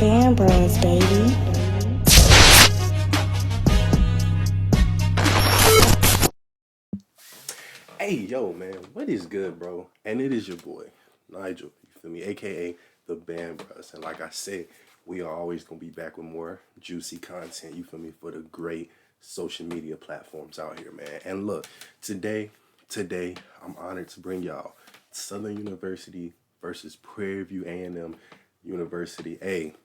Band Bros, baby. Hey, yo, man, what is good, bro? And it is your boy, Nigel, you feel me? AKA the Band Bros. And like I said, we are always going to be back with more juicy content, you feel me, for the great social media platforms out here, man. And look, today, I'm honored to bring y'all Southern University versus Prairie View A&M University. Hey,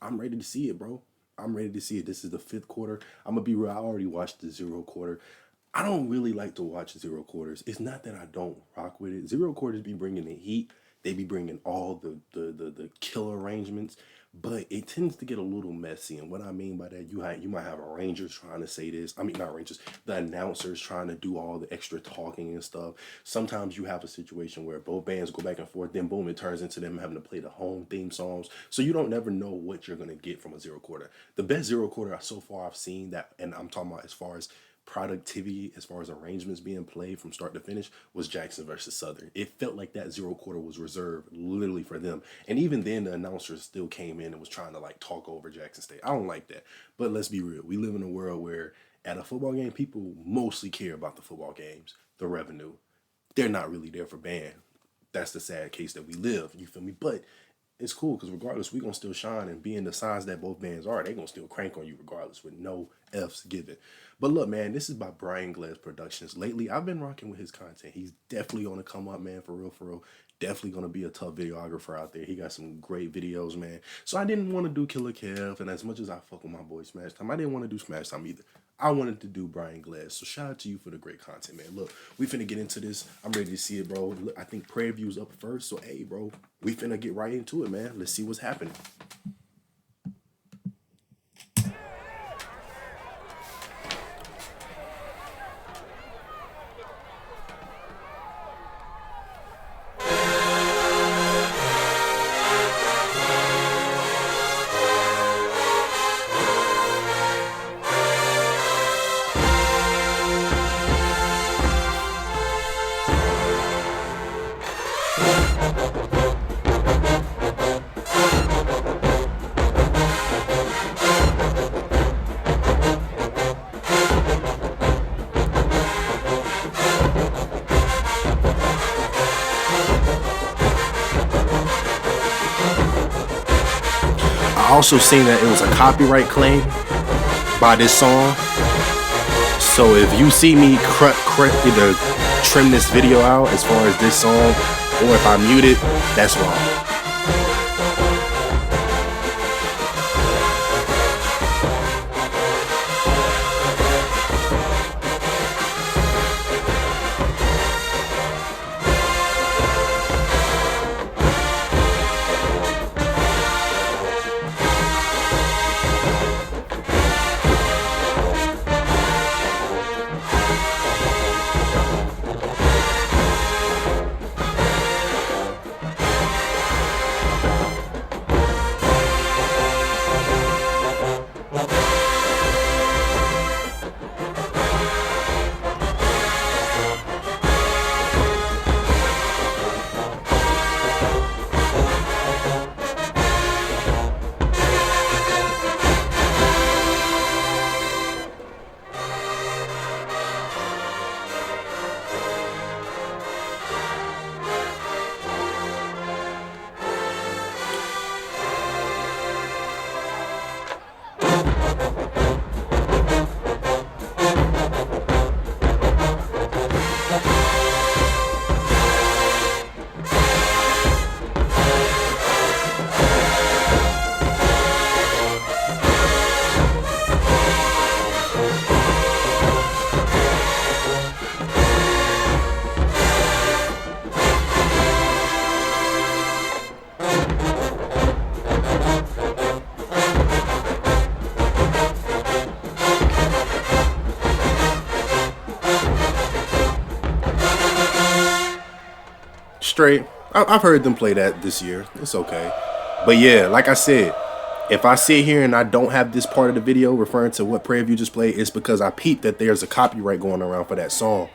I'm ready to see it, bro. I'm ready to see it. This is the fifth quarter. I'm gonna be real. I already watched the zero quarter. I don't really like to watch zero quarters. It's not that I don't rock with it. Zero quarters be bringing the heat. They be bringing all the killer arrangements, but it tends to get a little messy. And what I mean by that, you might have arrangers trying to say this. I mean, not arrangers. The announcers trying to do all the extra talking and stuff. Sometimes you have a situation where both bands go back and forth. Then boom, it turns into them having to play the home theme songs. So you don't never know what you're gonna get from a zero quarter. The best zero quarter so far I've seen that, and I'm talking about as far as productivity, as far as arrangements being played from start to finish, was Jackson versus Southern. It felt like that zero quarter was reserved literally for them. And even then, the announcers still came in and was trying to like talk over Jackson State. I don't like that. But let's be real. We live in a world where at a football game, people mostly care about the football games, the revenue. They're not really there for band. That's the sad case that we live. You feel me? But it's cool because regardless, we gonna still shine, and being the size that both bands are, they gonna still crank on you regardless with no F's given. But look, man, this is by Brian Glass Productions. Lately, I've been rocking with his content. He's definitely on the come up, man, for real, for real. Definitely gonna be a tough videographer out there. He got some great videos, man. So I didn't want to do Killer Kev, and as much as I fuck with my boy Smash Time, I didn't want to do Smash Time either. I wanted to do Brian Glass. So shout out to you for the great content, man. Look, we finna get into this. I'm ready to see it, bro. Look, I think Prairie View's up first. So hey, bro, we finna get right into it, man. Let's see what's happening. I also seen that it was a copyright claim by this song. So if you see me either trim this video out as far as this song, or if I mute it, that's wrong. Straight. I've heard them play that this year. It's okay. But yeah, like I said, if I sit here and I don't have this part of the video referring to what Prairie View just played, it's because I peeped that there's a copyright going around for that song.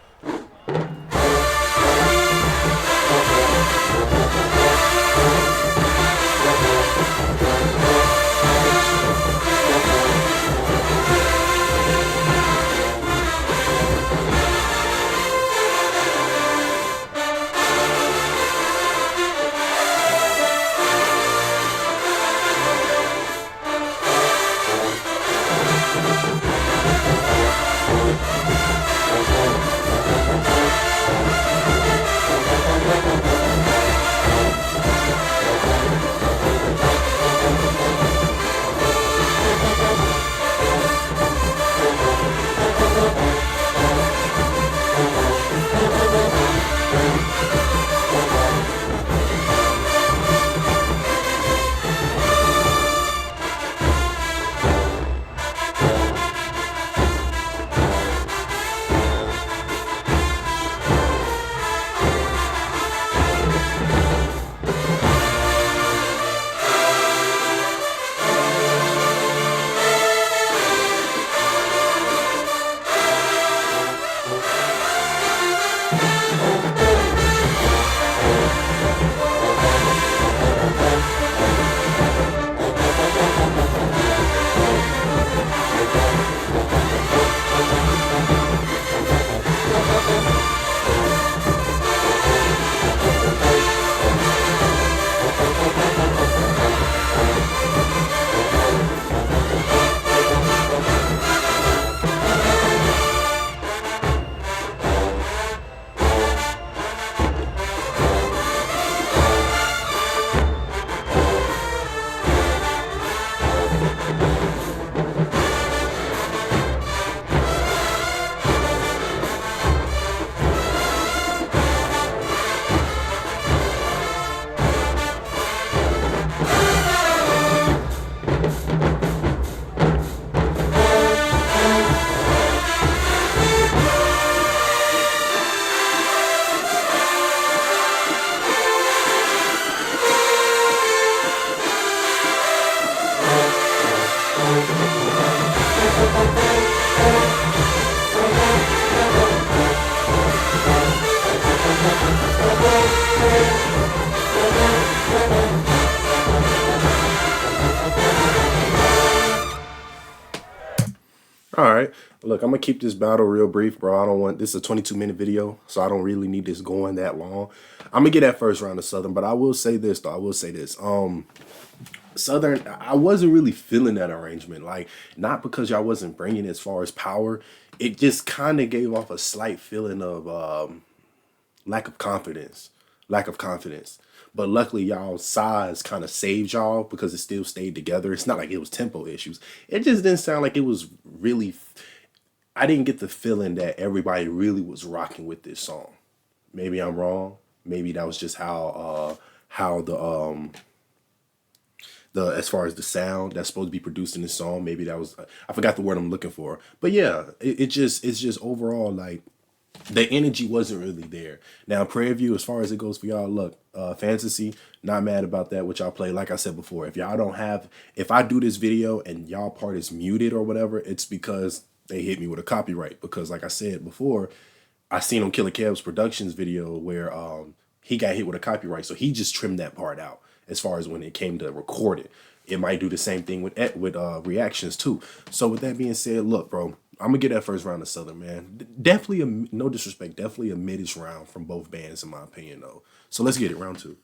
All right. Look, I'm gonna keep this battle real brief, bro. I don't want this is a 22-minute video, so I don't really need this going that long. I'm gonna get that first round of Southern, but I will say this though. I will say this. Southern, I wasn't really feeling that arrangement. Like, not because y'all wasn't bringing it as far as power. It just kind of gave off a slight feeling of lack of confidence. Lack of confidence. But luckily, y'all size kind of saved y'all because it still stayed together. It's not like it was tempo issues. It just didn't sound like it was really. I didn't get the feeling that everybody really was rocking with this song. Maybe I'm wrong. Maybe that was just how the as far as the sound that's supposed to be produced in this song. Maybe that was I forgot the word I'm looking for. But yeah, it's just overall like the energy wasn't really there. Now, Prairie View, as far as it goes for y'all, look, Fantasy, not mad about that, which y'all play. Like I said before, if y'all don't have, if I do this video and y'all part is muted or whatever, it's because they hit me with a copyright. Because like I said before, I seen on Killer Kev's Productions video where he got hit with a copyright. So he just trimmed that part out as far as when it came to record it. It might do the same thing with reactions too. So with that being said, look, bro, I'm gonna get that first round of Southern, man. Definitely no disrespect, definitely a mid-ish round from both bands in my opinion, though. So let's get it, round two.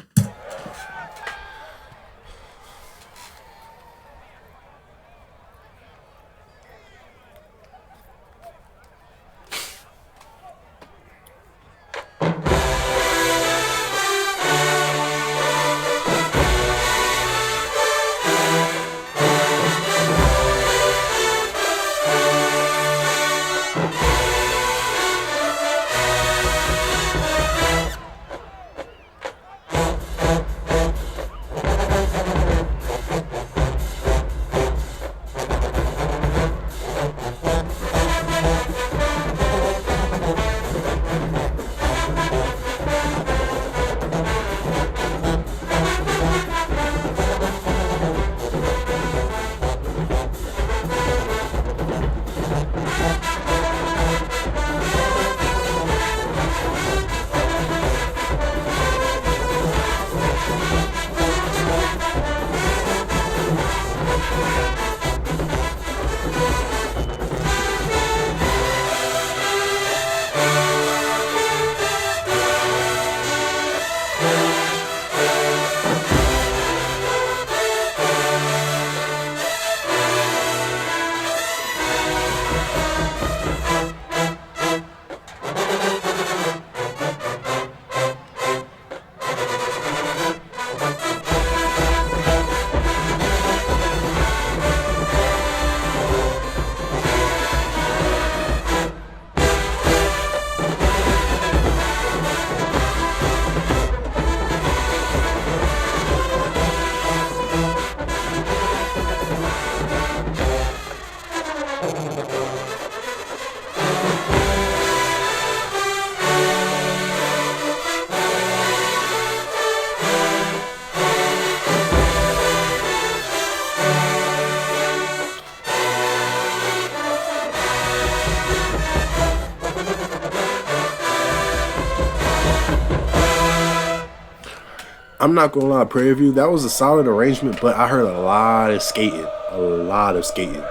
I'm not gonna lie, Prairie View, that was a solid arrangement, but I heard a lot of skating. A lot of skating.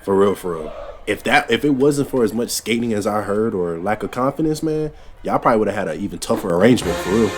For real, for real. If it wasn't for as much skating as I heard or lack of confidence, man, y'all probably would have had an even tougher arrangement, for real.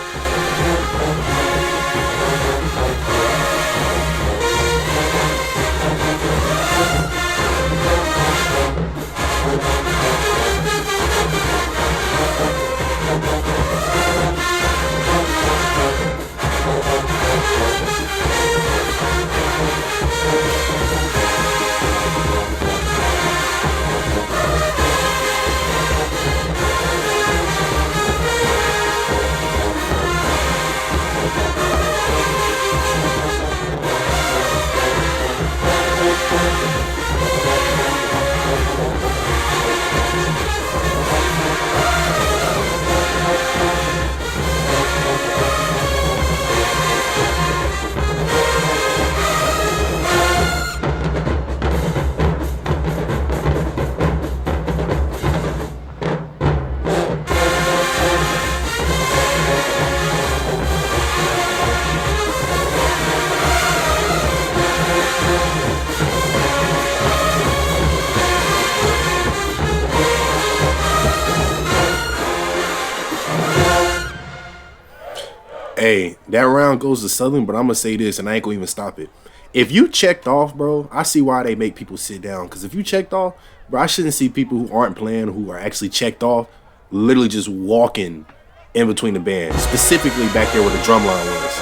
Hey, that round goes to Southern, but I'm gonna say this, and I ain't gonna even stop it. If you checked off, bro, I see why they make people sit down. Because if you checked off, bro, I shouldn't see people who aren't playing, who are actually checked off, literally just walking in between the bands, specifically back there where the drum line was.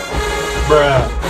Bruh.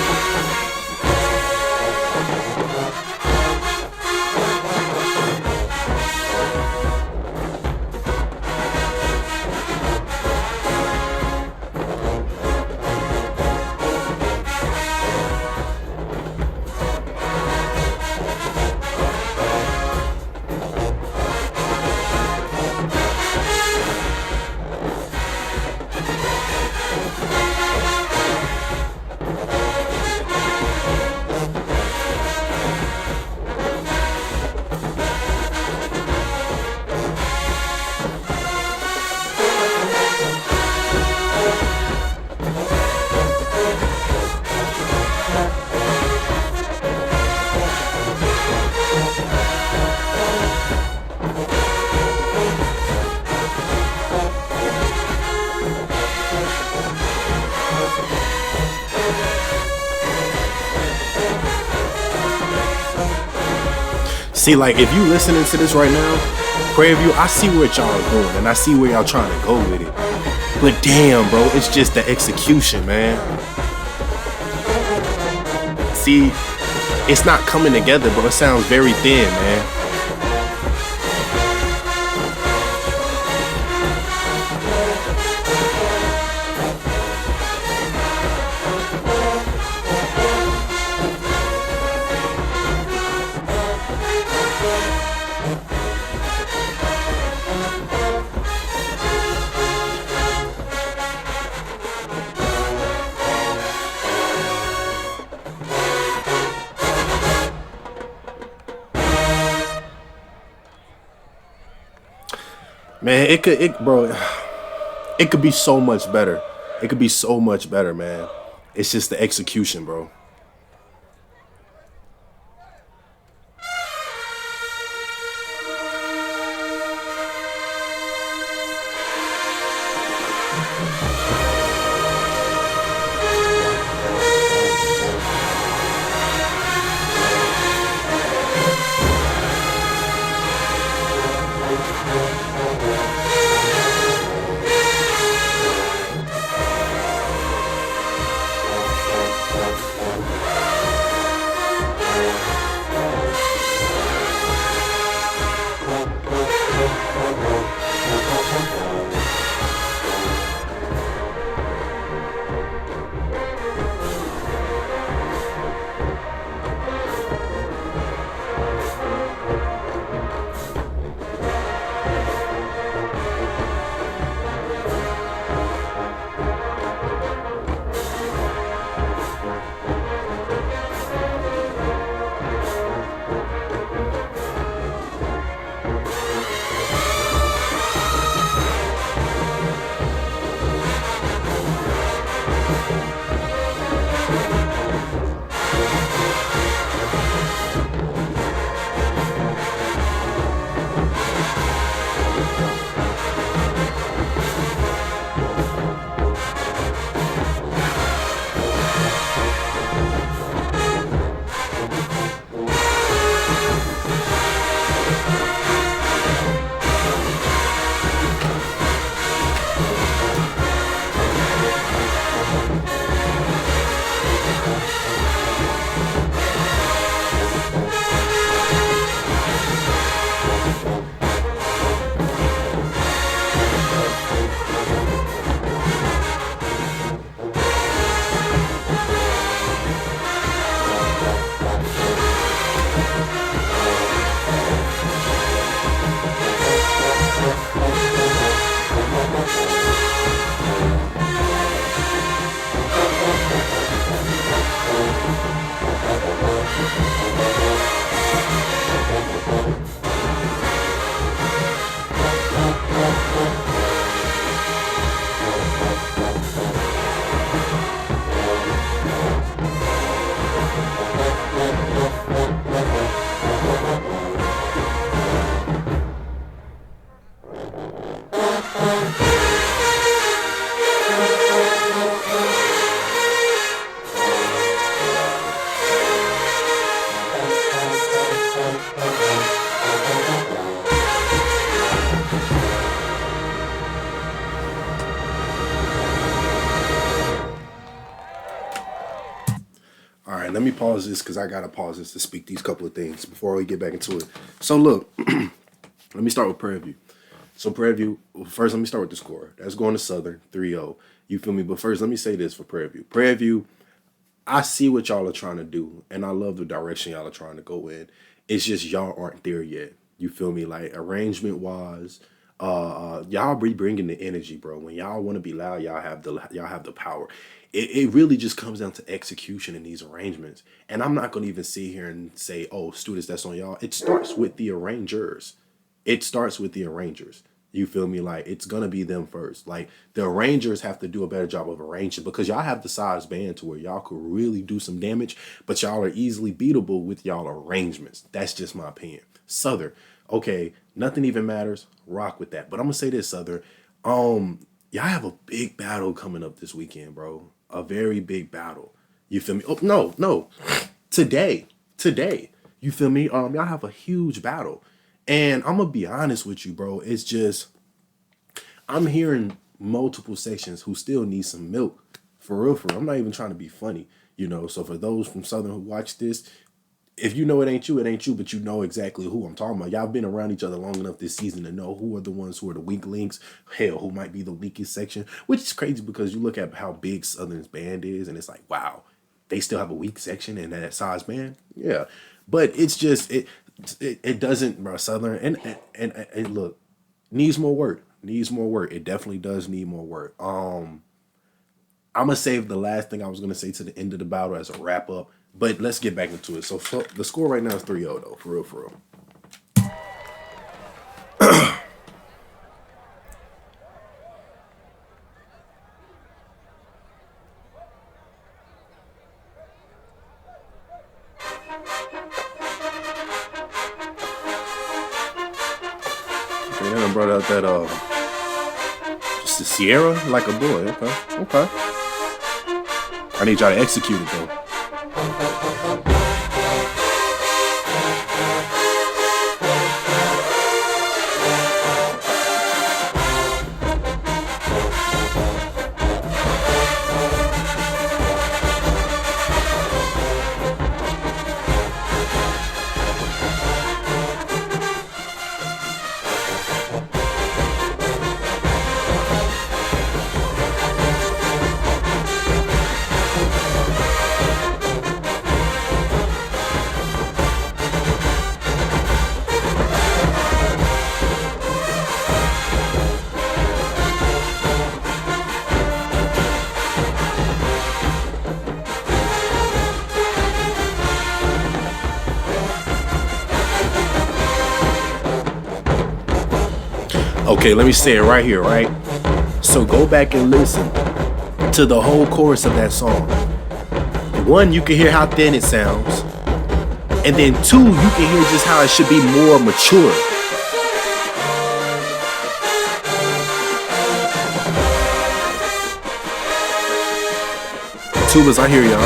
See, like, if you listening to this right now, Prairie, I see what y'all are doing, and I see where y'all trying to go with it. But damn, bro, it's just the execution, man. See, it's not coming together, bro. It sounds very thin, man. Man, it could be so much better. It could be so much better, man. It's just the execution, bro. right, let me pause this because I gotta pause this to speak these couple of things before we get back into it. So look, let me start with Prairie View. So Prairie View, first let me start with the score. That's going to Southern 3-0. You feel me? But first, let me say this for Prairie View. Prairie View, I see what y'all are trying to do, and I love the direction y'all are trying to go in. It's just y'all aren't there yet. You feel me? Like arrangement wise, y'all be bringing the energy, bro. When y'all want to be loud, y'all have the power. It really just comes down to execution in these arrangements. And I'm not gonna even sit here and say, oh, students, that's on y'all. It starts with the arrangers. It starts with the arrangers. You feel me? Like it's gonna be them first. Like the arrangers have to do a better job of arranging because y'all have the size band to where y'all could really do some damage, but y'all are easily beatable with y'all arrangements. That's just my opinion. Southern, okay, nothing even matters. Rock with that. But I'm gonna say this, Southern. Y'all have a big battle coming up this weekend, bro. A very big battle. You feel me? Oh no. Today. You feel me? Y'all have a huge battle. And I'm gonna be honest with you, bro. It's just I'm hearing multiple sections who still need some milk. For real, for real. I'm not even trying to be funny, you know. So for those from Southern who watch this, if you know it ain't you, but you know exactly who I'm talking about. Y'all been around each other long enough this season to know who are the ones who are the weak links. Hell, who might be the weakest section, which is crazy because you look at how big Southern's band is, and it's like, wow, they still have a weak section in that size band. Yeah, but it's just it doesn't, bro. Southern and look, needs more work. Needs more work. It definitely does need more work. I'm gonna save the last thing I was gonna say to the end of the battle as a wrap up. But let's get back into it. So the score right now is 3-0 though, for real, for real. Okay, then I brought out that just the Sierra like a boy. Okay. I need y'all to execute it though. Okay, let me say it right here, right? So go back and listen to the whole chorus of that song. One, you can hear how thin it sounds. And then two, you can hear just how it should be more mature. Tubas, I hear y'all.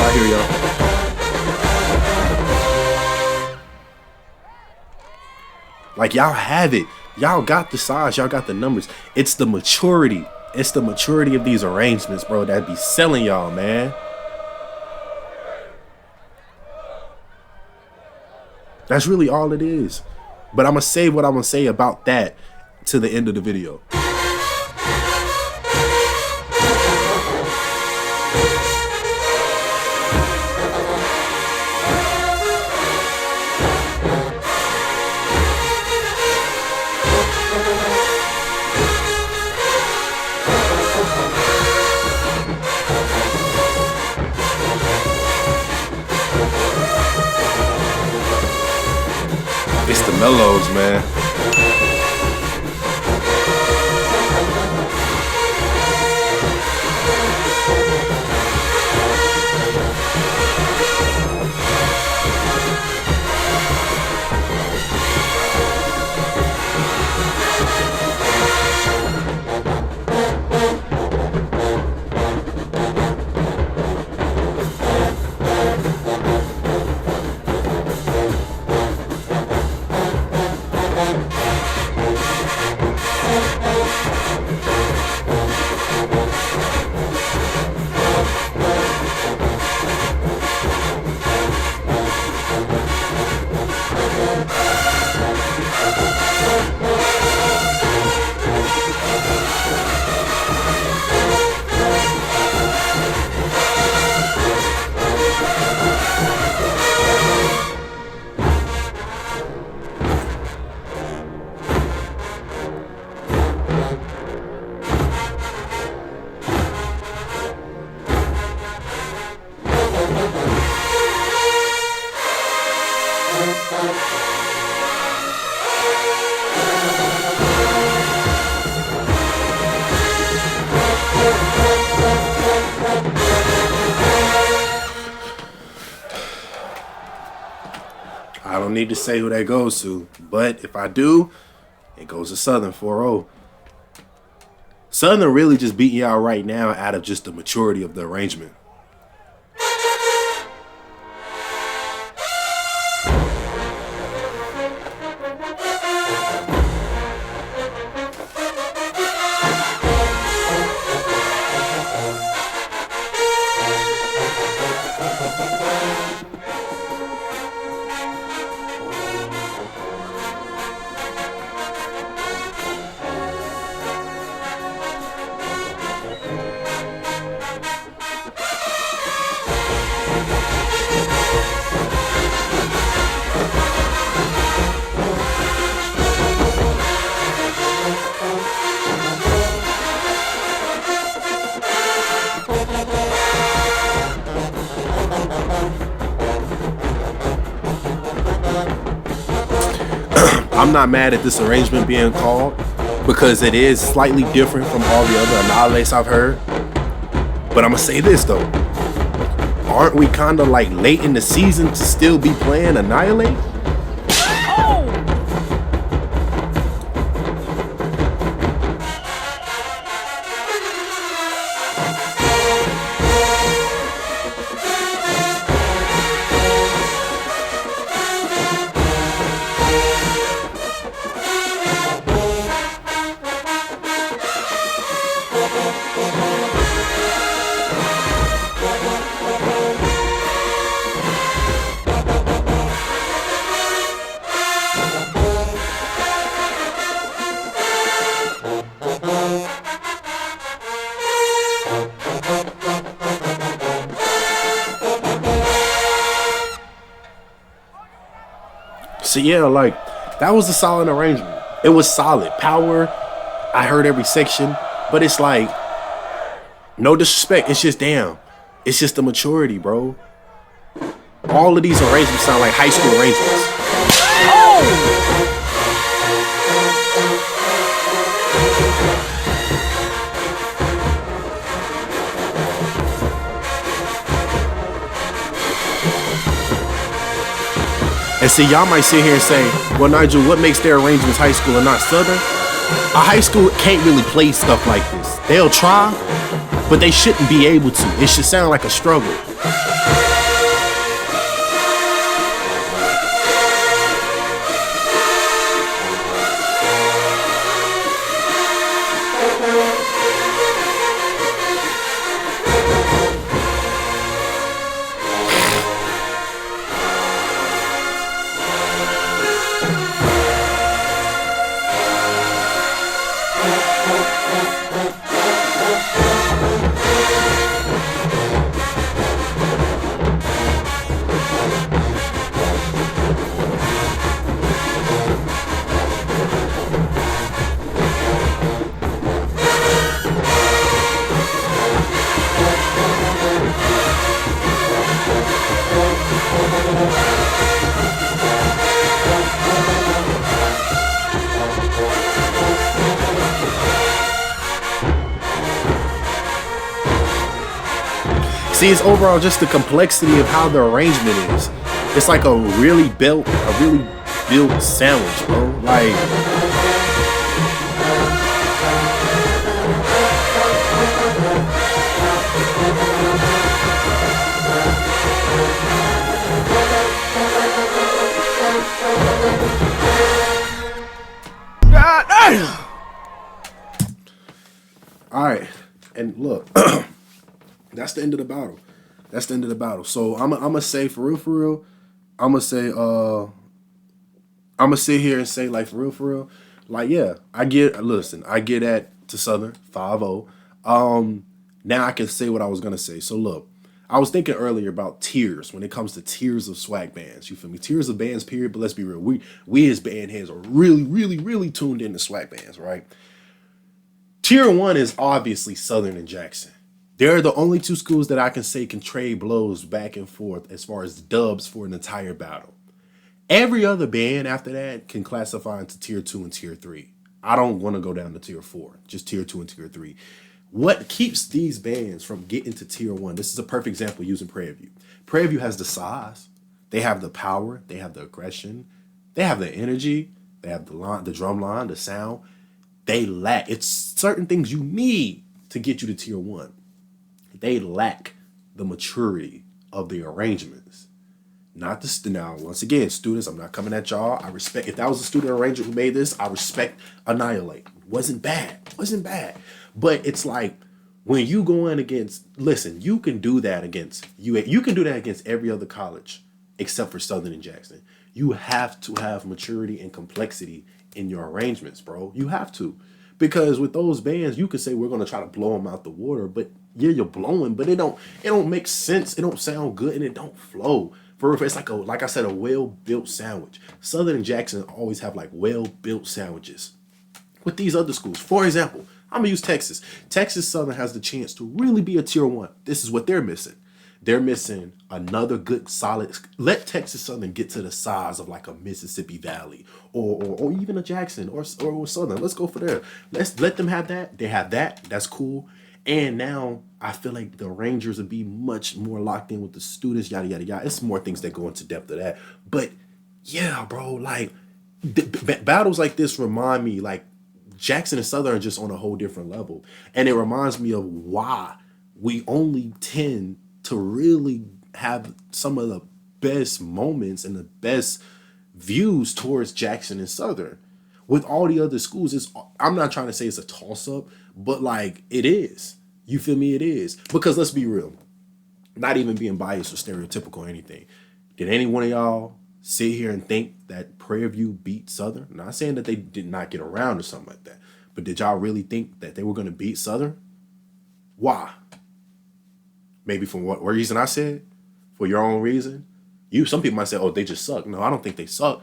Like y'all have it. Y'all got the size, y'all got the numbers. It's the maturity. It's the maturity of these arrangements, bro, that be selling y'all, man. That's really all it is. But I'm going to say what I'm going to say about that to the end of the video. It's the mellows, man. I don't need to say who that goes to, but if I do, it goes to Southern 4-0. Southern really just beating y'all right now out of just the maturity of the arrangement. I'm not mad at this arrangement being called because it is slightly different from all the other Annihilates I've heard. But I'm going to say this though. Aren't we kind of like late in the season to still be playing Annihilate? So yeah, like that was a solid arrangement. It was solid. Power, I heard every section, but it's like no disrespect. It's just damn. It's just the maturity, bro. All of these arrangements sound like high school arrangements. And see, y'all might sit here and say, well, Nigel, what makes their arrangements high school and not Southern? A high school can't really play stuff like this. They'll try, but they shouldn't be able to. It should sound like a struggle. See, it's overall just the complexity of how the arrangement is. It's like a really built sandwich, bro. Like, God damn. All right, and look. That's the end of the battle. That's the end of the battle. So I'm gonna say for real, I'm gonna say I'm gonna sit here and say like for real, like yeah, I get that to Southern 5-0. Now I can say what I was gonna say. So look, I was thinking earlier about tiers when it comes to tiers of swag bands. You feel me? Tiers of bands, period. But let's be real, we as band heads are really tuned into swag bands, right? Tier 1 is obviously Southern and Jackson. They're the only two schools that I can say can trade blows back and forth as far as dubs for an entire battle. Every other band after that can classify into tier 2 and tier 3. I don't want to go down to tier 4, just tier 2 and tier 3. What keeps these bands from getting to tier 1? This is a perfect example using Prairie. Prairie has the size, they have the power, they have the aggression, they have the energy, they have the line, the drum line, the sound. They lack. It's certain things you need to get you to tier 1. They lack the maturity of the arrangements. Not the now. Once again, students, I'm not coming at y'all. I respect. If that was a student arranger who made this, I respect. Annihilate. Wasn't bad. Wasn't bad. But it's like when you go in against. Listen, you can do that against you. You can do that against every other college except for Southern and Jackson. You have to have maturity and complexity in your arrangements, bro. You have to, because with those bands, you could say we're gonna try to blow them out the water, but yeah, you're blowing, but it don't make sense. It don't sound good, and it don't flow. It's like I said, a well-built sandwich. Southern and Jackson always have like well-built sandwiches. With these other schools, for example, I'm gonna use Texas. Texas Southern has the chance to really be a tier 1. This is what they're missing. They're missing another good solid. Let Texas Southern get to the size of like a Mississippi Valley or even a Jackson or Southern. Let's go for there. Let them have that. They have that. That's cool. And now I feel like the Rangers would be much more locked in with the students, yada, yada, yada. It's more things that go into depth of that. But yeah, bro, like battles like this remind me like Jackson and Southern are just on a whole different level. And it reminds me of why we only tend to really have some of the best moments and the best views towards Jackson and Southern. With all the other schools, I'm not trying to say it's a toss-up, but like it is. You feel me? It is. Because let's be real. Not even being biased or stereotypical or anything. Did any one of y'all sit here and think that Prairie View beat Southern? I'm not saying that they did not get around or something like that. But did y'all really think that they were going to beat Southern? Why? Maybe for what reason I said? For your own reason? Some people might say, oh, they just suck. No, I don't think they suck.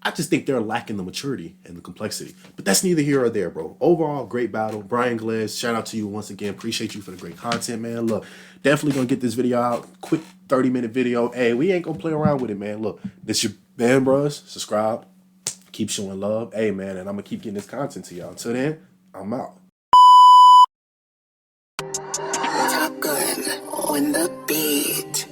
I just think they're lacking the maturity and the complexity. But that's neither here or there, bro. Overall, great battle. Brian Glass, shout out to you once again. Appreciate you for the great content, man. Look, definitely going to get this video out. Quick 30-minute video. Hey, we ain't going to play around with it, man. Look, this your BandBruhz. Subscribe. Keep showing love. Hey, man, and I'm going to keep getting this content to y'all. Until then, I'm out. Top Gun on the beat.